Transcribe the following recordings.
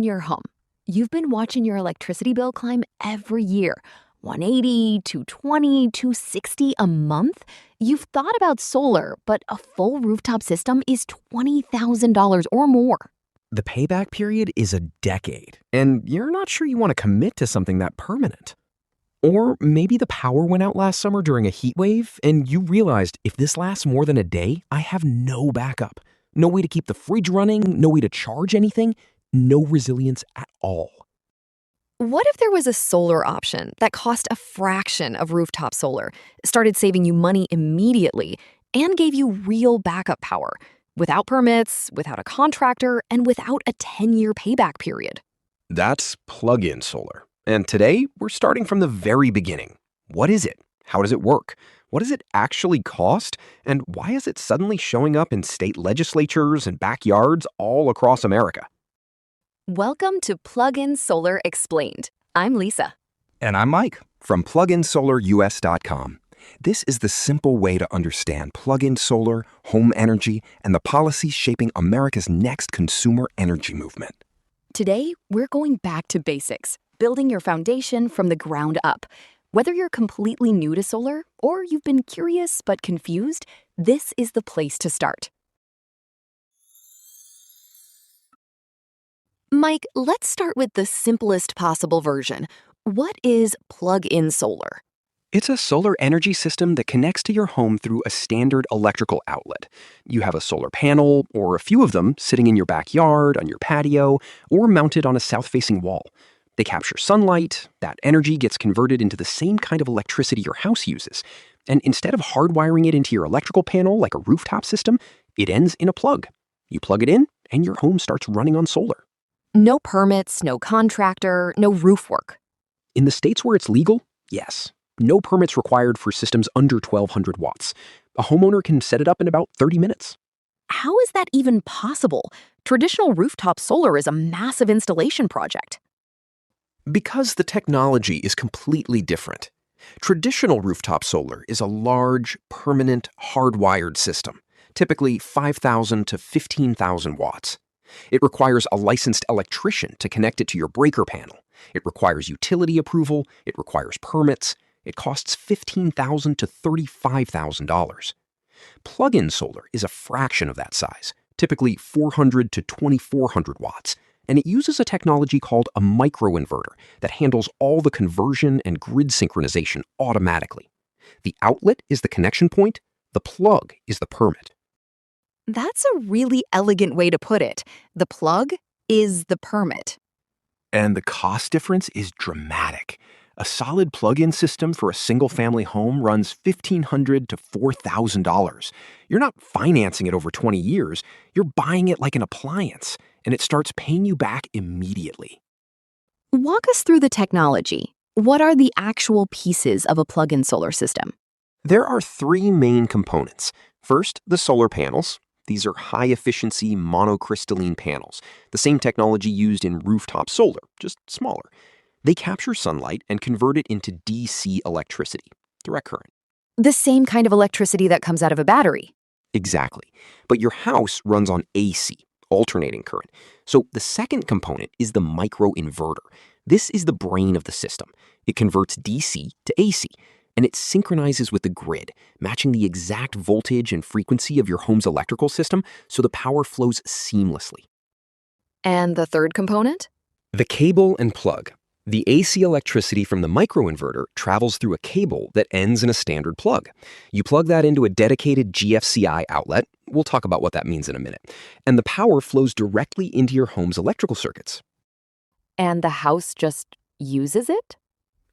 your home. You've been watching your electricity bill climb every year. 180, 220, 260 a month? You've thought about solar, but a full rooftop system is $20,000 or more. The payback period is a decade, and you're not sure you want to commit to something that permanent. Or maybe the power went out last summer during a heat wave, and you realized if this lasts more than a day, I have no backup. No way to keep the fridge running, no way to charge anything, no resilience at all. What if there was a solar option that cost a fraction of rooftop solar, started saving you money immediately, and gave you real backup power, without permits, without a contractor, and without a 10-year payback period? That's plug-in solar. And today, we're starting from the very beginning. What is it? How does it work? What does it actually cost? And why is it suddenly showing up in state legislatures and backyards all across America? Welcome to Plug-in Solar Explained. I'm Lisa. And I'm Mike. From pluginsolarus.com. This is the simple way to understand plug-in solar, home energy, and the policies shaping America's next consumer energy movement. Today, we're going back to basics, building your foundation from the ground up. Whether you're completely new to solar or you've been curious but confused, this is the place to start. Mike, let's start with the simplest possible version. What is plug-in solar? It's a solar energy system that connects to your home through a standard electrical outlet. You have a solar panel, or a few of them, sitting in your backyard, on your patio, or mounted on a south-facing wall. They capture sunlight. That energy gets converted into the same kind of electricity your house uses. And instead of hardwiring it into your electrical panel like a rooftop system, it ends in a plug. You plug it in, and your home starts running on solar. No permits, no contractor, no roof work. In the states where it's legal, yes. No permits required for systems under 1,200 watts. A homeowner can set it up in about 30 minutes. How is that even possible? Traditional rooftop solar is a massive installation project. Because the technology is completely different. Traditional rooftop solar is a large, permanent, hardwired system, typically 5,000 to 15,000 watts. It requires a licensed electrician to connect it to your breaker panel. It requires utility approval. It requires permits. It costs $15,000 to $35,000. Plug-in solar is a fraction of that size, typically 400 to 2,400 watts, and it uses a technology called a microinverter that handles all the conversion and grid synchronization automatically. The outlet is the connection point. The plug is the permit. That's a really elegant way to put it. The plug is the permit. And the cost difference is dramatic. A solid plug-in system for a single-family home runs $1,500 to $4,000. You're not financing it over 20 years. You're buying it like an appliance, and it starts paying you back immediately. Walk us through the technology. What are the actual pieces of a plug-in solar system? There are three main components. First, the solar panels. These are high-efficiency monocrystalline panels, the same technology used in rooftop solar, just smaller. They capture sunlight and convert it into DC electricity, direct current. The same kind of electricity that comes out of a battery. Exactly. But your house runs on AC, alternating current. So the second component is the microinverter. This is the brain of the system. It converts DC to AC, and it synchronizes with the grid, matching the exact voltage and frequency of your home's electrical system so the power flows seamlessly. And the third component? The cable and plug. The AC electricity from the microinverter travels through a cable that ends in a standard plug. You plug that into a dedicated GFCI outlet. We'll talk about what that means in a minute. And the power flows directly into your home's electrical circuits. And the house just uses it?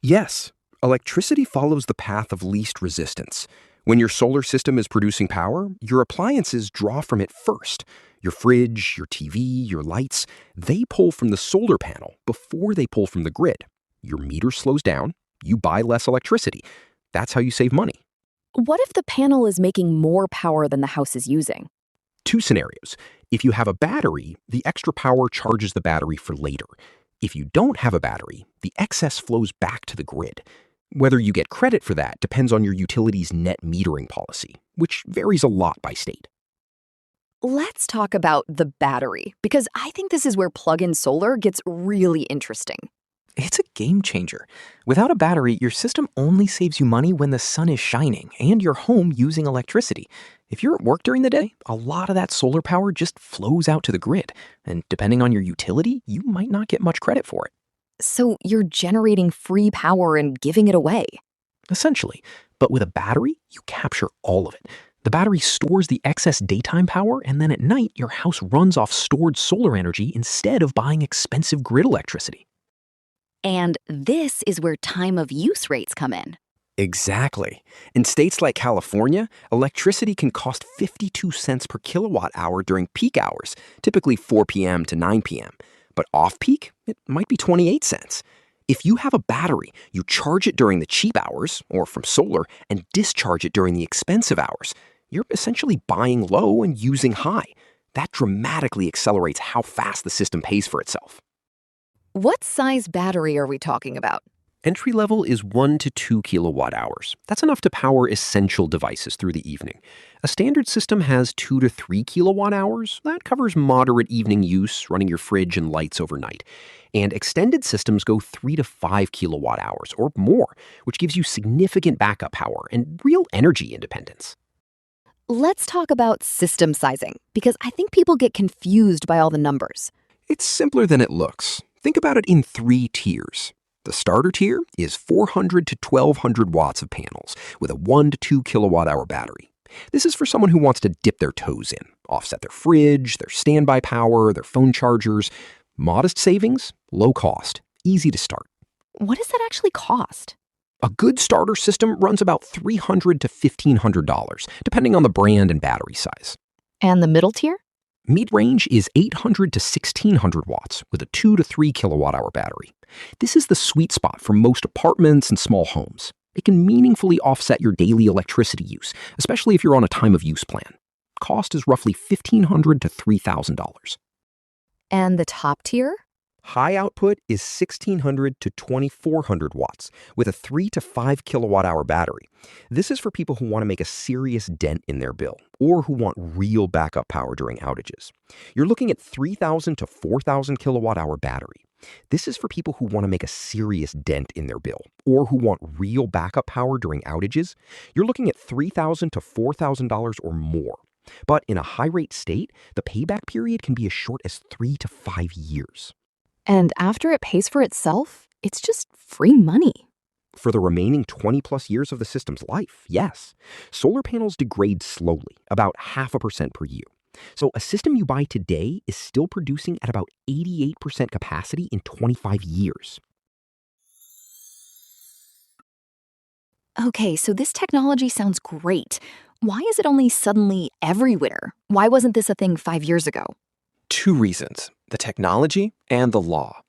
Yes, electricity follows the path of least resistance. When your solar system is producing power, your appliances draw from it first. Your fridge, your TV, your lights, they pull from the solar panel before they pull from the grid. Your meter slows down, you buy less electricity. That's how you save money. What if the panel is making more power than the house is using? Two scenarios. If you have a battery, the extra power charges the battery for later. If you don't have a battery, the excess flows back to the grid. Whether you get credit for that depends on your utility's net metering policy, which varies a lot by state. Let's talk about the battery, because I think this is where plug-in solar gets really interesting. It's a game changer. Without a battery, your system only saves you money when the sun is shining and your home using electricity. If you're at work during the day, a lot of that solar power just flows out to the grid, and depending on your utility, you might not get much credit for it. So you're generating free power and giving it away. Essentially. But with a battery, you capture all of it. The battery stores the excess daytime power, and then at night, your house runs off stored solar energy instead of buying expensive grid electricity. And this is where time of use rates come in. Exactly. In states like California, electricity can cost 52 cents per kilowatt hour during peak hours, typically 4 p.m. to 9 p.m. But off-peak, it might be 28 cents. If you have a battery, you charge it during the cheap hours, or from solar, and discharge it during the expensive hours. You're essentially buying low and using high. That dramatically accelerates how fast the system pays for itself. What size battery are we talking about? Entry level is 1 to 2 kilowatt hours. That's enough to power essential devices through the evening. A standard system has 2 to 3 kilowatt hours. That covers moderate evening use, running your fridge and lights overnight. And extended systems go 3 to 5 kilowatt hours or more, which gives you significant backup power and real energy independence. Let's talk about system sizing, because I think people get confused by all the numbers. It's simpler than it looks. Think about it in 3 tiers. The starter tier is 400 to 1200 watts of panels with a 1 to 2 kilowatt hour battery. This is for someone who wants to dip their toes in, offset their fridge, their standby power, their phone chargers. Modest savings, low cost, easy to start. What does that actually cost? A good starter system runs about $300 to $1,500, depending on the brand and battery size. And the middle tier? Mid-range is 800 to 1600 watts with a 2 to 3 kilowatt hour battery. This is the sweet spot for most apartments and small homes. It can meaningfully offset your daily electricity use, especially if you're on a time of use plan. Cost is roughly $1,500 to $3,000. And the top tier? High output is 1600 to 2400 watts with a 3 to 5 kilowatt hour battery. This is for people who want to make a serious dent in their bill or who want real backup power during outages. You're looking at 3000 to 4000 kilowatt hour battery. This is for people who want to make a serious dent in their bill or who want real backup power during outages. You're looking at $3,000 to $4,000 or more. But in a high-rate state, the payback period can be as short as 3 to 5 years. And after it pays for itself, it's just free money. For the remaining 20-plus years of the system's life, yes. Solar panels degrade slowly, about 0.5% per year. So a system you buy today is still producing at about 88% capacity in 25 years. Okay, so this technology sounds great. Why is it only suddenly everywhere? Why wasn't this a thing 5 years ago? 2 reasons: the technology and the law.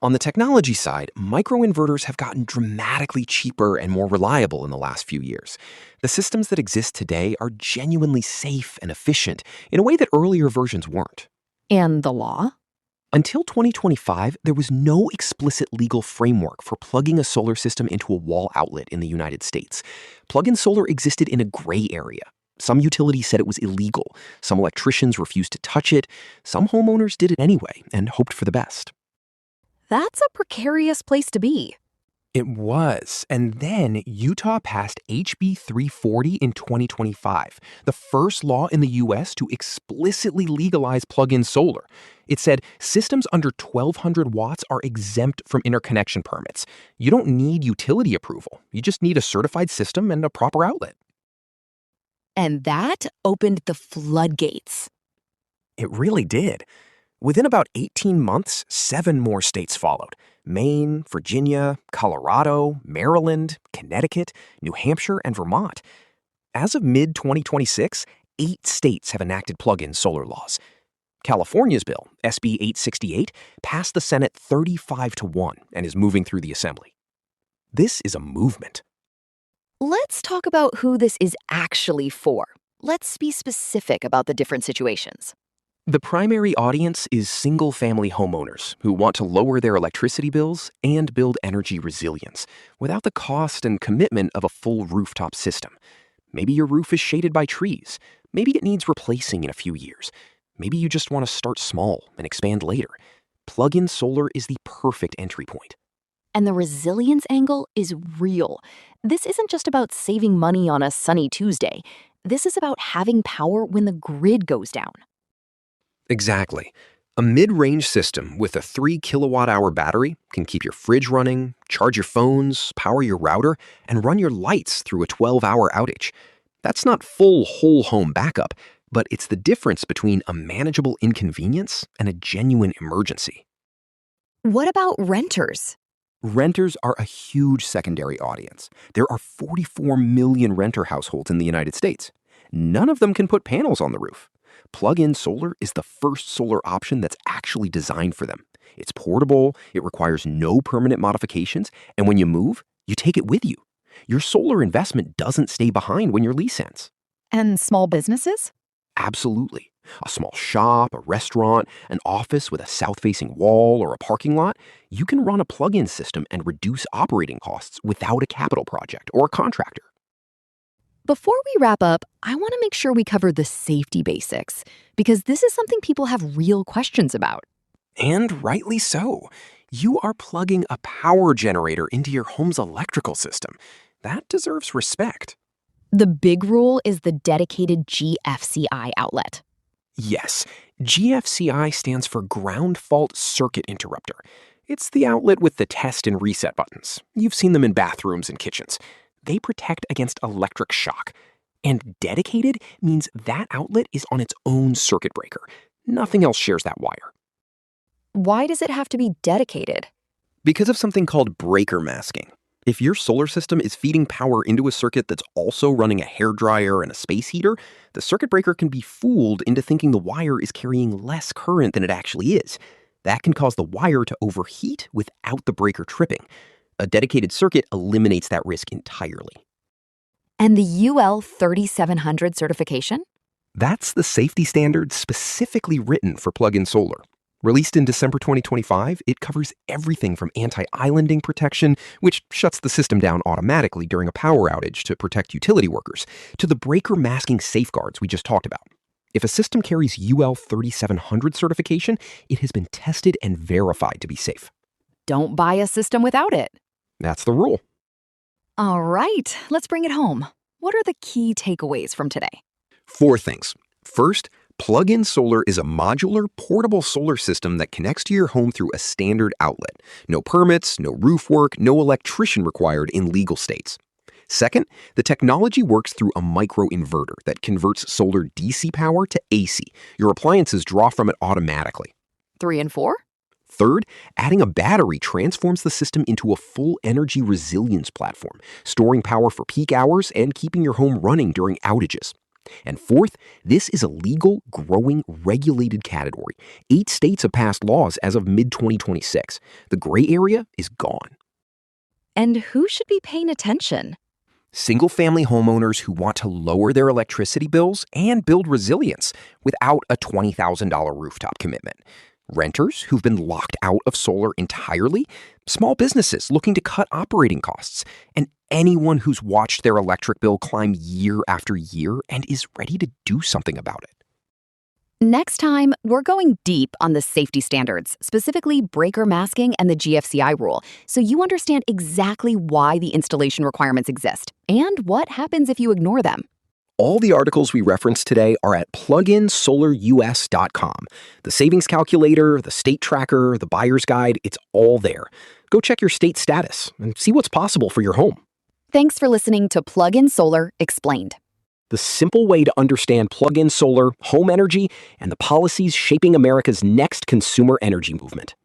On the technology side, microinverters have gotten dramatically cheaper and more reliable in the last few years. The systems that exist today are genuinely safe and efficient in a way that earlier versions weren't. And the law? Until 2025, there was no explicit legal framework for plugging a solar system into a wall outlet in the United States. Plug-in solar existed in a gray area. Some utilities said it was illegal. Some electricians refused to touch it. Some homeowners did it anyway and hoped for the best. That's a precarious place to be. It was. And then Utah passed HB 340 in 2025, the first law in the U.S. to explicitly legalize plug-in solar. It said systems under 1,200 watts are exempt from interconnection permits. You don't need utility approval. You just need a certified system and a proper outlet. And that opened the floodgates. It really did. Within about 18 months, 7 more states followed. Maine, Virginia, Colorado, Maryland, Connecticut, New Hampshire, and Vermont. As of mid-2026, 8 states have enacted plug-in solar laws. California's bill, SB 868, passed the Senate 35-1 and is moving through the Assembly. This is a movement. Let's talk about who this is actually for. Let's be specific about the different situations. The primary audience is single-family homeowners who want to lower their electricity bills and build energy resilience without the cost and commitment of a full rooftop system. Maybe your roof is shaded by trees, Maybe it needs replacing in a few years. Maybe you just want to start small and expand later. Plug-in solar is the perfect entry point. And the resilience angle is real. This isn't just about saving money on a sunny Tuesday. This is about having power when the grid goes down. Exactly. A mid-range system with a 3 kilowatt-hour battery can keep your fridge running, charge your phones, power your router, and run your lights through a 12-hour outage. That's not full whole home backup, but it's the difference between a manageable inconvenience and a genuine emergency. What about renters? Renters are a huge secondary audience. There are 44 million renter households in the United States. None of them can put panels on the roof. Plug-in solar is the first solar option that's actually designed for them. It's portable, it requires no permanent modifications, and when you move, you take it with you. Your solar investment doesn't stay behind when your lease ends. And small businesses? Absolutely. A small shop, a restaurant, an office with a south-facing wall, or a parking lot, you can run a plug-in system and reduce operating costs without a capital project or a contractor. Before we wrap up, I want to make sure we cover the safety basics, because this is something people have real questions about. And rightly so. You are plugging a power generator into your home's electrical system. That deserves respect. The big rule is the dedicated GFCI outlet. Yes, GFCI stands for Ground Fault Circuit Interrupter. It's the outlet with the test and reset buttons. You've seen them in bathrooms and kitchens. They protect against electric shock. And dedicated means that outlet is on its own circuit breaker. Nothing else shares that wire. Why does it have to be dedicated? Because of something called breaker masking. If your solar system is feeding power into a circuit that's also running a hairdryer and a space heater, the circuit breaker can be fooled into thinking the wire is carrying less current than it actually is. That can cause the wire to overheat without the breaker tripping. A dedicated circuit eliminates that risk entirely. And the UL 3700 certification? That's the safety standard specifically written for plug-in solar. Released in December 2025, it covers everything from anti-islanding protection, which shuts the system down automatically during a power outage to protect utility workers, to the breaker masking safeguards we just talked about. If a system carries UL 3700 certification, it has been tested and verified to be safe. Don't buy a system without it. That's the rule. All right, let's bring it home. What are the key takeaways from today? 4 things. First, plug-in solar is a modular, portable solar system that connects to your home through a standard outlet. No permits, no roof work, no electrician required in legal states. Second, the technology works through a microinverter that converts solar DC power to AC. Your appliances draw from it automatically. 3 and 4? Third, adding a battery transforms the system into a full energy resilience platform, storing power for peak hours and keeping your home running during outages. And fourth, this is a legal, growing, regulated category. 8 states have passed laws as of mid-2026. The gray area is gone. And who should be paying attention? Single-family homeowners who want to lower their electricity bills and build resilience without a $20,000 rooftop commitment. Renters who've been locked out of solar entirely, small businesses looking to cut operating costs, and anyone who's watched their electric bill climb year after year and is ready to do something about it. Next time, we're going deep on the safety standards, specifically breaker masking and the GFCI rule, so you understand exactly why the installation requirements exist and what happens if you ignore them. All the articles we referenced today are at pluginsolarus.com. The savings calculator, the state tracker, the buyer's guide, it's all there. Go check your state status and see what's possible for your home. Thanks for listening to Plug-in Solar Explained. The simple way to understand plug-in solar, home energy, and the policies shaping America's next consumer energy movement.